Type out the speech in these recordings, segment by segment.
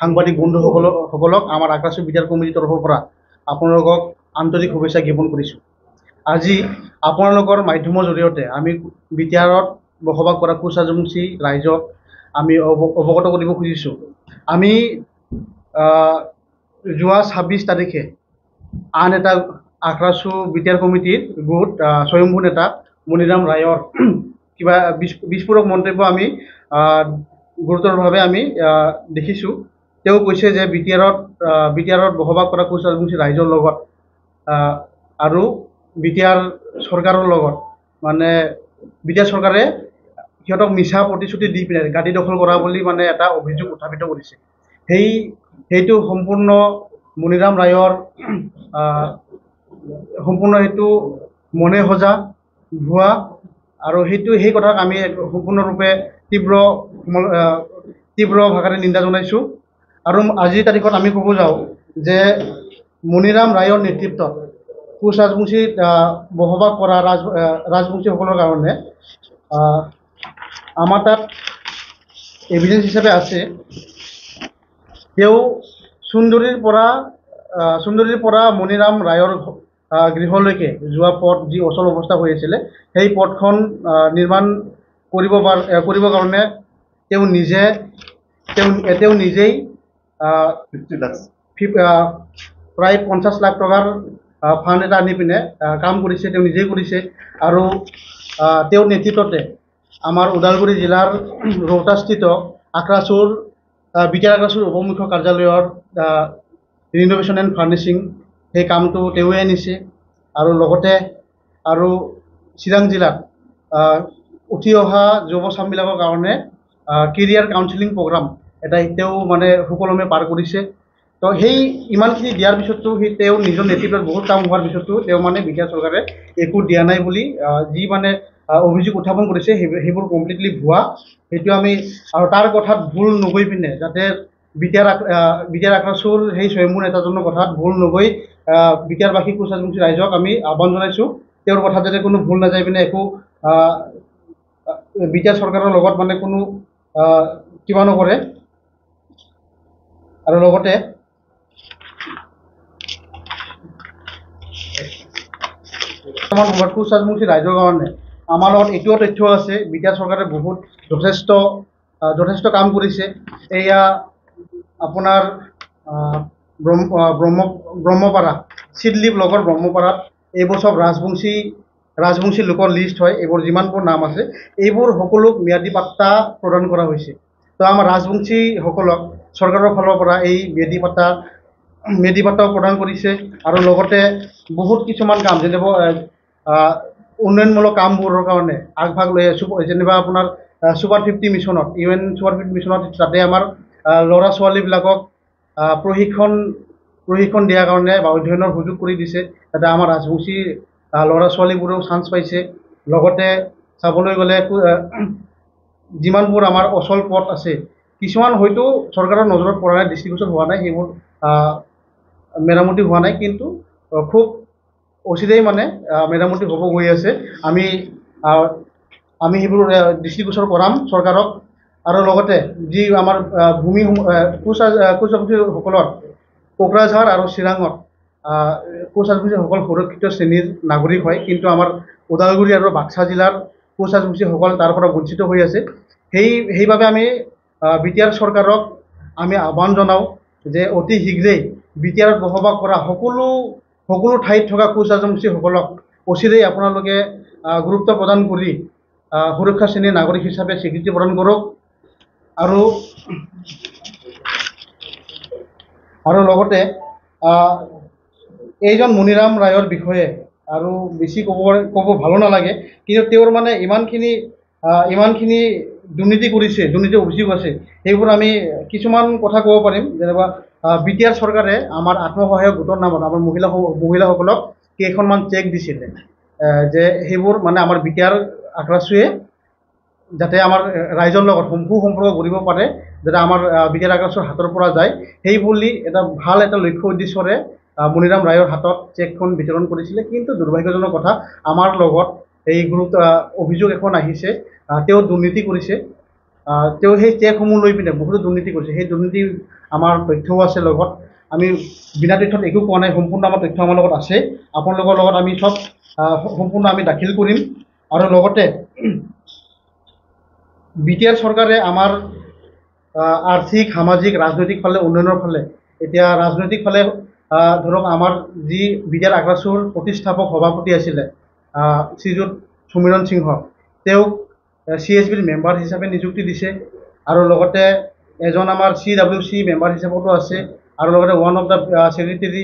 সাংবাদিক বন্ধুসকলক আমাৰ আগ্ৰাসী বিদ্যাৰ কমিটিৰ তৰফৰ পৰা আপোনালোকক আন্তৰিক শুভেচ্ছা জ্ঞাপন কৰিছোঁ। আজি আপোনালোকৰ মাধ্যমৰ জৰিয়তে আমি বিটিআৰত বসবাস কৰা কোচ ৰাজবংশী ৰাইজক আমি অৱগত কৰিব খুজিছোঁ। আমি যোৱা 26 তাৰিখে আন এটা আগ্ৰাসী বিটিআৰ কমিটিৰ গোট স্বয়ম্ভু নেতা মণিৰাম ৰায়ৰ কিবা বিস্ফোৰক মন্তব্য আমি গুৰুতৰভাৱে আমি দেখিছোঁ। তেওঁ কৈছে যে বিটিআৰত বসবাস কৰা কোচ ৰাজবংশী ৰাইজৰ লগত আৰু বিটিআৰ চৰকাৰৰ লগত মানে বিটিআৰ চৰকাৰে সিহঁতক মিছা প্ৰতিশ্ৰুতি দি পিনে গাদী দখল কৰা বুলি মানে এটা অভিযোগ উত্থাপিত কৰিছে। সেইটো সম্পূৰ্ণ মণিৰাম ৰায়ৰ সম্পূৰ্ণ সেইটো মনে সজা ভুৱা আৰু সেই কথাক আমি সম্পূৰ্ণৰূপে তীব্ৰ ভাষাৰে নিন্দা জনাইছোঁ। আৰু আজিৰ তাৰিখত আমি ক'ব যাওঁ যে মণিৰাম ৰায়ৰ নেতৃত্বত কোচ ৰাজবংশীত বসবাস কৰা ৰাজবংশীসকলৰ কাৰণে আমাৰ তাত এভিডেঞ্চ হিচাপে আছে। তেওঁ সুন্দৰীৰ পৰা মণিৰাম ৰায়ৰ গৃহলৈকে যোৱা পথ যি অচল অৱস্থা হৈ আছিলে, সেই পথখন নিৰ্মাণ কৰিবৰ কাৰণে তেওঁ নিজেই প্ৰায় 50 লাখ টকাৰ ফাণ্ড এটা আনি পিনে কাম কৰিছে, তেওঁ নিজেই কৰিছে। আৰু তেওঁৰ নেতৃত্বতে আমাৰ ওদালগুৰি জিলাৰ ৰৌতাস্থিত বিটিআৰ আগ্ৰাসীৰ উপমুখ্য কাৰ্যালয়ৰ ৰিন'ভেশ্যন এণ্ড ফাৰ্নিচিং সেই কামটো তেওঁৱে আনিছে। আৰু লগতে আৰু চিৰাং জিলাত উঠি অহা যুৱচামবিলাকৰ কাৰণে কেৰিয়াৰ কাউন্সিলিং প্ৰগ্ৰাম এটা তেওঁ মানে সুকলমে পাৰ কৰিছে। তো সেই ইমানখিনি দিয়াৰ পিছতো তেওঁ নিজৰ নেতৃত্বত বহুত কাম হোৱাৰ পিছতো তেওঁ মানে বিটিআৰ চৰকাৰে একো দিয়া নাই বুলি যি মানে অভিযোগ উত্থাপন কৰিছে সেইবোৰ কমপ্লিটলি ভুৱা। সেইটো আমি আৰু তাৰ কথাত ভুল নগৈ পিনে যাতে বিটিআৰ আগ্ৰাসীৰ সেই স্বয়ম্ভু নেতাজনৰ কথাত ভুল নগৈ বিটিআৰবাসী কোচ ৰাজবংশী ৰাইজক আমি আহ্বান জনাইছোঁ, তেওঁৰ কথাত যাতে কোনো ভুল নাযায় পিনে একো বিটিআৰ চৰকাৰৰ লগত মানে কোনো কিবা নকৰে। আৰু লগতে কোচ ৰাজবংশী ৰাইজৰ কাৰণে আমাৰ লগত এইটোও তথ্য আছে, বিটিআৰ চৰকাৰে যথেষ্ট কাম কৰিছে। এয়া আপোনাৰ ব্ৰহ্মপাৰা চিডলি ব্লকৰ ব্ৰহ্মপাৰাত এইবোৰ চব ৰাজবংশী লোকৰ লিষ্ট হয়। এইবোৰ যিমানবোৰ নাম আছে এইবোৰ সকলোক ম্যাদী পাট্টা প্ৰদান কৰা হৈছে। তো আমাৰ ৰাজবংশীসকলক চৰকাৰৰ ফালৰ পৰা এই ম্যাদী পাট্টাও প্ৰদান কৰিছে। আৰু লগতে বহুত কিছুমান কাম যেনেবা উন্নয়নমূলক কামবোৰৰ কাৰণে আগভাগ লৈ যেনিবা আপোনাৰ চুপাৰ 50 মিছনত UN চুপাৰ 50 মিছনত তাতে আমাৰ ল'ৰা ছোৱালীবিলাকক প্ৰশিক্ষণ দিয়াৰ কাৰণে বা অধ্যয়নৰ সুযোগ কৰি দিছে, যাতে আমাৰ ৰাজবংশী ল'ৰা ছোৱালীবোৰেও চান্স পাইছে। লগতে চাবলৈ গ'লে যিমানবোৰ আমাৰ অচল পথ আছে কিছুমান হয়তো চৰকাৰৰ নজৰত পৰা নাই, দৃষ্টিগোচৰ হোৱা নাই, সেইবোৰ মেৰামতি হোৱা নাই, কিন্তু খুব অচিৰেই মানে মেৰামতি হ'ব গৈ আছে। আমি সেইবোৰ দৃষ্টিগোচৰ কৰাম চৰকাৰক। আৰু লগতে যি আমাৰ কোচ ৰাজবংশীসকলৰ কোকৰাঝাৰ আৰু চিৰাঙত কোচ ৰাজবংশীসকল সুৰক্ষিত শ্ৰেণীৰ নাগৰিক হয়, কিন্তু আমাৰ ওদালগুৰি আৰু বাক্সা জিলাৰ কোচ ৰাজবংশীসকল তাৰ পৰা বঞ্চিত হৈ আছে। সেইবাবে আমি বিটিআৰ চৰকাৰক আমি আহ্বান জনাওঁ যে অতি শীঘ্ৰেই বিটিআৰত বসবাস কৰা সকলো ঠাইত থকা কোচ ৰাজবংশীসকলক অচিৰেই আপোনালোকে গুৰুত্ব প্ৰদান কৰি সুৰক্ষা শ্ৰেণীৰ নাগৰিক হিচাপে স্বীকৃতি প্ৰদান কৰক। আৰু লগতে এইজন মণিৰাম ৰায়ৰ বিষয়ে আৰু বেছি ক'ব ভালো নালাগে, কিন্তু তেওঁৰ মানে ইমানখিনি দুৰ্নীতি কৰিছে, দুৰ্নীতিৰ অভিযোগ আছে। সেইবোৰ আমি কিছুমান কথা ক'ব পাৰিম। যেনেবা বিটিআৰ চৰকাৰে আমাৰ আত্মসহায়ক গোটৰ নামত আমাৰ মহিলাসকলক কেইখনমান চেক দিছিলে, যে সেইবোৰ মানে আমাৰ বিটিআৰ আগ্ৰাসীয়ে যাতে আমাৰ ৰাইজৰ লগত সম্পৰ্ক গঢ়িব পাৰে, যাতে আমাৰ বিটিআৰ আগ্ৰাসীৰ হাতৰ পৰা যায়, সেই বুলি এটা ভাল এটা লক্ষ্য উদ্দেশ্যৰে মণিৰাম ৰায়ৰ হাতত চেকখন বিতৰণ কৰিছিলে। কিন্তু দুৰ্ভাগ্যজনক কথা, আমাৰ লগত এই অভিযোগ এখন আহিছে, তেওঁ দুৰ্নীতি কৰিছে। তেওঁ সেই চেকসমূহ লৈ পিনে বহুতো দুৰ্নীতি কৰিছে। সেই দুৰ্নীতি আমাৰ তথ্যও আছে লগত। আমি বিনা তথ্যত একো কোৱা নাই, সম্পূৰ্ণ আমাৰ তথ্য আমাৰ লগত আছে। আপোনালোকৰ লগত আমি চব সম্পূৰ্ণ আমি দাখিল কৰিম। আৰু লগতে BTR চৰকাৰে আমাৰ আৰ্থিক, সামাজিক, ৰাজনৈতিক ফালে উন্নয়নৰ ফালে, এতিয়া ৰাজনৈতিক ফালে ধৰক আমাৰ যি BTR আগ্ৰাসুৰ প্ৰতিষ্ঠাপক সভাপতি আছিলে শ্ৰীযুত সমীৰণ সিংহ, তেওঁক CSBৰ মেম্বাৰ হিচাপে নিযুক্তি দিছে। আৰু লগতে এজন আমাৰ CWC মেম্বাৰ হিচাপতো আছে। আৰু লগতে ওৱান অফ দ্য ছেক্ৰেটেৰী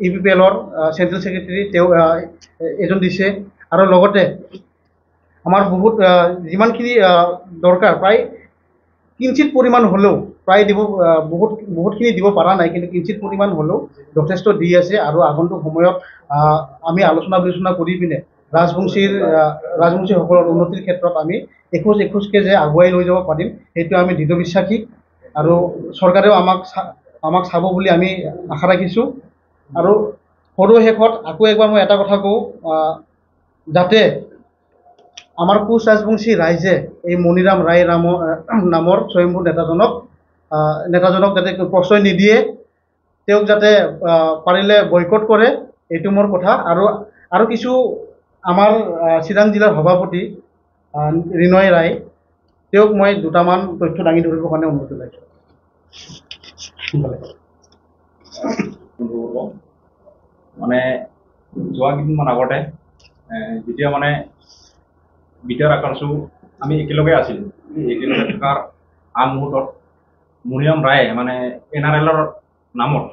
EPPLৰ চেণ্ট্ৰেল ছেক্ৰেটেৰী তেওঁ এজন দিছে। আৰু লগতে আমাৰ বহুত যিমানখিনি দৰকাৰ, প্ৰায় কিঞ্চিত পৰিমাণ হ'লেও, প্ৰায় দিব বহুতখিনি দিব পৰা নাই, কিন্তু কিঞ্চিত পৰিমাণ হ'লেও যথেষ্ট দি আছে। আৰু আগন্তুক সময়ত আমি আলোচনা বিলোচনা কৰি পিনে ৰাজবংশীসকলৰ উন্নতিৰ ক্ষেত্ৰত আমি এখোজ এখোজকৈ যে আগুৱাই লৈ যাব পাৰিম, সেইটো আমি দৃঢ় বিশ্বাসী। আৰু চৰকাৰেও আমাক চাব বুলি আমি আশা ৰাখিছোঁ। আৰু সৰু শেষত আকৌ একবাৰ মই এটা কথা কওঁ, যাতে আমাৰ কোচ ৰাজবংশী ৰাইজে এই মণিৰাম ৰায় নামৰ স্বয়ম্ভূ নেতাজনক যাতে প্ৰশ্ৰয় নিদিয়ে, তেওঁক যাতে পাৰিলে বয়কট কৰে, এইটো মোৰ কথা। আৰু কিছু আমাৰ চিৰাং জিলাৰ সভাপতি ৰিণয় ৰায়, তেওঁক মই দুটামান তথ্য দাঙি ধৰিবৰ কাৰণে অনুৰোধ জনাইছোঁ। মানে যোৱা কেইদিনমান আগতে যেতিয়া মানে BTR আগ্ৰাসু আমি একেলগে আছিলোঁ, একেলগে থকাৰ আন মুহূৰ্তত মণিৰাম ৰায়ে মানে NRLৰ নামত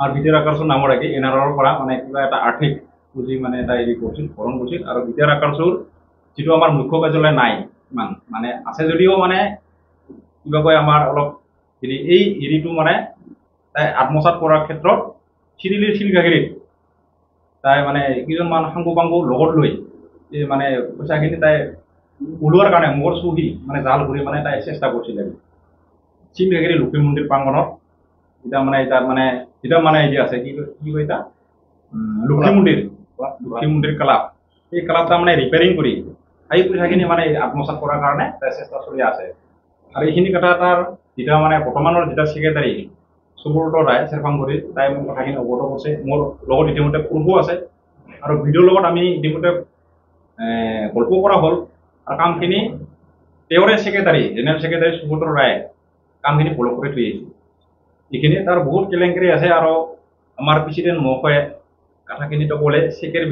আৰু BTR আগ্ৰাসুৰ নামৰ NRLৰ পৰা মানে কিবা এটা আৰ্থিক পুঁজি মানে এটা গ্ৰহণ কৰিছিল। আৰু BTR আগ্ৰাসুৰ যিটো আমাৰ মুখ্য কাৰ্যালয় নাই ইমান, মানে আছে যদিও মানে কিবা কয় আমাৰ অলপ এই হেৰিটো মানে তাই আত্মসাৎ কৰাৰ ক্ষেত্ৰত শিলগাগিৰিত তাই মানে কেইজনমান সাংগু পাংগু লগত লৈ মানে পইচাখিনি তাই ওলোৱাৰ কাৰণে মোৰ চুহি মানে জাল ঘূৰি মানে তাই চেষ্টা কৰিছিলে শিলগাগিৰি লক্ষ্মী মন্দিৰ প্ৰাংগণত। যেতিয়া মানে তাত মানে এতিয়া আছে কি কয় এটা লক্ষ্মী মন্দিৰ ক্লাব, এই ক্লাবটা মানে ৰিপেয়াৰিং কৰি সেই পইচাখিনি মানে আত্মসাৎ কৰাৰ কাৰণে তাই চেষ্টা চলি আছে। আৰু এইখিনি কথা তাৰ যেতিয়া মানে বৰ্তমানৰ যেতিয়া ছেক্ৰেটাৰী সুব্ৰত ৰায় চেৰফাংগুৰি, তাই মোৰ কথাখিনি অৱগত কৰিছে। মোৰ লগত ইতিমধ্যে প্ৰুফো আছে আৰু ভিডিঅ'ৰ লগত আমি ইতিমধ্যে গল্প কৰা হ'ল। আৰু কামখিনি তেওঁৰে জেনেৰেল ছেক্ৰেটাৰী সুব্ৰত ৰায়ে কামখিনি ব্লক কৰি থৈ আহিছে। এইখিনি তাৰ বহুত কেলেংকাৰী আছে। আৰু আমাৰ প্ৰেচিডেণ্ট মহোদয়ে কথাখিনিতো ক'লে চেকেৰ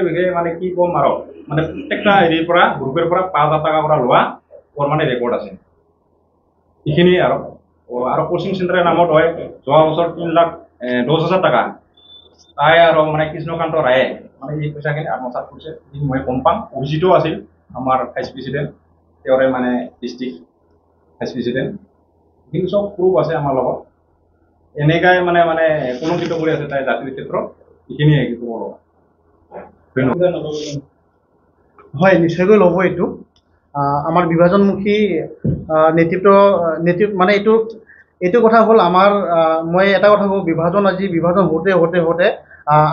বিষয়ে মানে কি ক'ম আৰু মানে প্ৰত্যেকটা হেৰিৰ পৰা গ্ৰুপৰ পৰা 5,000 টকা কৰা লোৱা ওৰ মানে ৰেকৰ্ড আছে। এইখিনি আৰ কোচিং সেন্টাৰেৰ নামত হয় যোৱা বছর 3,10,000 টাকা তাই আর মানে কৃষ্ণকান্ত রায়ে মানে এই পয়সাখিনি আত্মসাৎ করছে। মই গম পাম, অভিজিতও আছিল আমার ভাইস প্রেসিডেন্ট, তেওঁরে মানে ডিস্ট্রিক্ট ভাইস প্রেসিডেন্ট, কিন্তু সব প্রুফ আছে আমার লগত। এনেকাই মানে মানে কলঙ্কিত করে আছে তাই জাতির ক্ষেত্ৰত। এইখিনিয়ে হয়, নিশ্চয়কৈ ল'ব। এইটো আমাৰ বিভাজনমুখী নেতৃত্ব মানে এইটো কথা হ'ল আমাৰ মই এটা কথা কওঁ, বিভাজন হওঁতে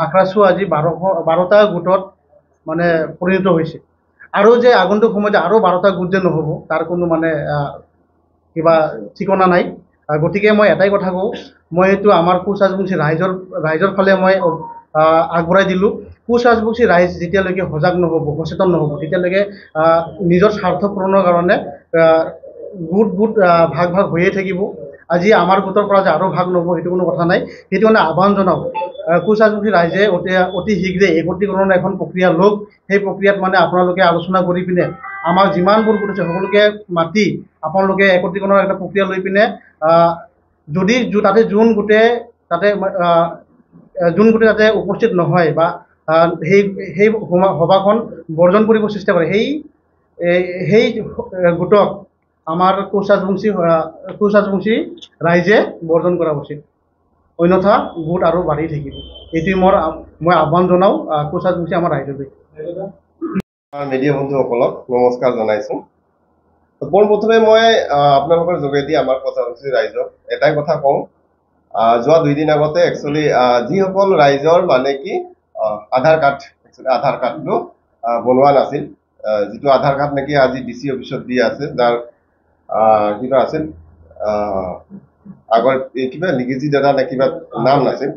আগ্ৰাসু আজি 12টা গোটত মানে পৰিণত হৈছে। আৰু যে আগন্তুক সময়ত আৰু 12টা গোট যে নহ'ব তাৰ কোনো মানে কিবা ঠিকনা নাই। গতিকে মই এটাই কথা কওঁ, মই এইটো আমাৰ কোচ ৰাজবংশী ৰাইজৰ ফালে মই আগবঢ়াই দিলোঁ। কোচ ৰাজবংশী ৰাইজ যেতিয়ালৈকে সজাগ নহ'ব, সচেতন নহ'ব, তেতিয়ালৈকে নিজৰ স্বাৰ্থ পূৰণৰ কাৰণে গোট ভাগ হৈয়ে থাকিব। আজি আমাৰ গোটৰ পৰা যে আৰু ভাগ নহ'ব সেইটো কোনো কথা নাই। সেইটো মানে আহ্বান জনাওঁ কোচ ৰাজবংশী ৰাইজে অতি শীঘ্ৰে একত্ৰীকৰণৰ এখন প্ৰক্ৰিয়া লওক। সেই প্ৰক্ৰিয়াত মানে আপোনালোকে আলোচনা কৰি পিনে আমাক যিমানবোৰ গোট আছে সকলোকে মাতি আপোনালোকে একত্ৰীকৰণৰ এটা প্ৰক্ৰিয়া লৈ পিনে যদি তাতে যোন গোটে তাতে উপস্থিত নহয় বা সেই সভাখন বৰ্জন কৰিব চেষ্টা কৰে, সেই গোটক আমাৰ কোচ ৰাজবংশী ৰাইজে বৰ্জন কৰা উচিত, অন্যথা গোট আৰু বাঢ়ি থাকিব। এইটোৱে মই আহ্বান জনাওঁ কোচ ৰাজবংশী আমাৰ ৰাইজলৈ। মিডিয়া বন্ধুসকলক নমস্কাৰ জনাইছোঁ। পোনপ্ৰথমে মই আপোনালোকৰ যোগেদি আমাৰ কোচ ৰাইজক এটাই কথা কওঁ, যোৱা 2 দিন আগতে একচুৱেলি যিসকল ৰাইজৰ মানে কি আধাৰ কাৰ্ডটো বনোৱা নাছিল, যিটো আধাৰ কাৰ্ড নেকি আজি DC অফিচত দি আছে, যাৰ কিবা আছিল আগৰ কিবা লিগিজি দাদা নে কিবা নাম নাছিল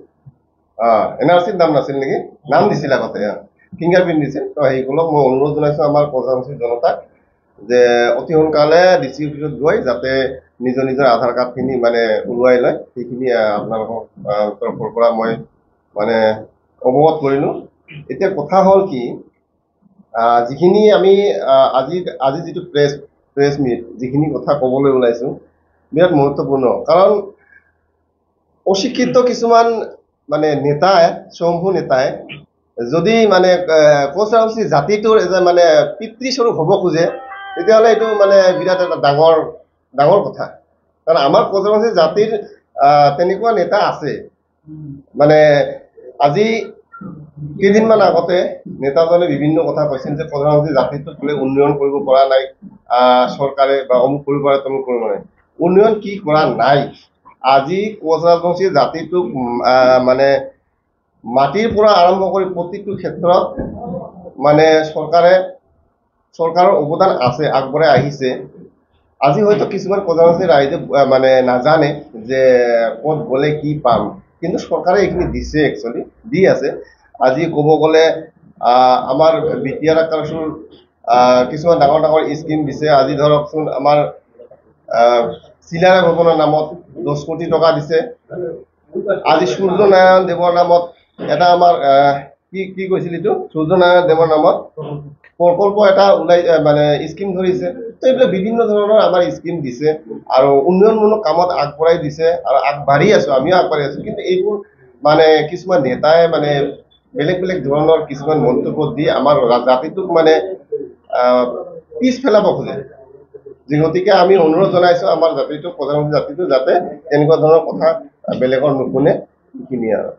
NRC নাম নাছিল নেকি নাম দিছিল আগতে ফিংগাৰপ্ৰিণ্ট দিছিল তো সেইসকলক মই অনুৰোধ জনাইছোঁ আমাৰ প্ৰধানমন্ত্ৰী জনতাক যে অতি সোনকালে ডিচি অফিচত গৈ যাতে নিজৰ নিজৰ আধাৰ কাৰ্ডখিনি মানে ওলোৱাই লয় সেইখিনি আপোনালোকৰ তৰফৰ পৰা মই মানে অৱগত কৰিলোঁ এতিয়া কথা হ'ল কি যিখিনি আমি আজি যিটো প্ৰেছ মিট যিখিনি কথা ক'বলৈ ওলাইছোঁ বিৰাট গুৰুত্বপূৰ্ণ কাৰণ অশিক্ষিত কিছুমান মানে নেতাই স্বয়ম্ভু নেতাই যদি মানে কোচ ৰাজবংশী জাতিটোৰ মানে পিতৃস্বৰূপ হ'ব খোজে তেতিয়াহ'লে এইটো মানে বিৰাট এটা ডাঙৰ কথা কাৰণ আমাৰ কোচ ৰাজবংশী জাতিৰ তেনেকুৱা নেতা আছে মানে আজি কেইদিনমান আগতে নেতাজনে বিভিন্ন কথা কৈছিল যে প্ৰধানমন্ত্ৰী জাতিটোক বোলে উন্নয়ন কৰিব পৰা নাই চৰকাৰে বা অমুক কৰিব পাৰে তমুক কৰিব পাৰে উন্নয়ন কি কৰা নাই আজি কোচ ৰাজবংশী জাতিটোক মানে মাটিৰ পৰা আৰম্ভ কৰি প্ৰতিটো ক্ষেত্ৰত মানে চৰকাৰৰ অৱদান আছে আগবঢ়াই আহিছে আজি হয়তো কিছুমান প্ৰধানমন্ত্ৰী ৰাইজে মানে নাজানে যে ক'ত গ'লে কি পাম কিন্তু চৰকাৰে এইখিনি দিছে একচুৱেলি দি আছে আজি ক'ব গ'লে আমাৰ BTR আকাশৰ কিছুমান ডাঙৰ স্কিম দিছে আজি ধৰকচোন আমাৰ চিলাৰা ভৱনৰ নামত 10 কোটি টকা দিছে আজি সূৰ্য নাৰায়ণ দেৱৰ নামত এটা আমাৰ কি কৈছিল এইটো সূৰ্য নাৰায়ণ দেৱৰ নামত প্ৰকল্প এটা ওলাই মানে স্কিম ধৰিছে তো এইবিলাক বিভিন্ন ধৰণৰ আমাৰ স্কিম দিছে আৰু উন্নয়নমূলক কামত আগবঢ়াই দিছে আৰু আগবাঢ়ি আছো আমিও আগবাঢ়ি আছো কিন্তু এইবোৰ মানে কিছুমান নেতাই মানে বেলেগ ধৰণৰ কিছুমান মন্তব্য দি আমাৰ জাতিটোক মানে পিছ পেলাব খোজে গতিকে আমি অনুৰোধ জনাইছো আমাৰ জাতিটোক প্ৰধানমন্ত্ৰী জাতিটো যাতে এনেকুৱা ধৰণৰ কথা বেলেগৰ নুশুনে এইখিনিয়ে আৰু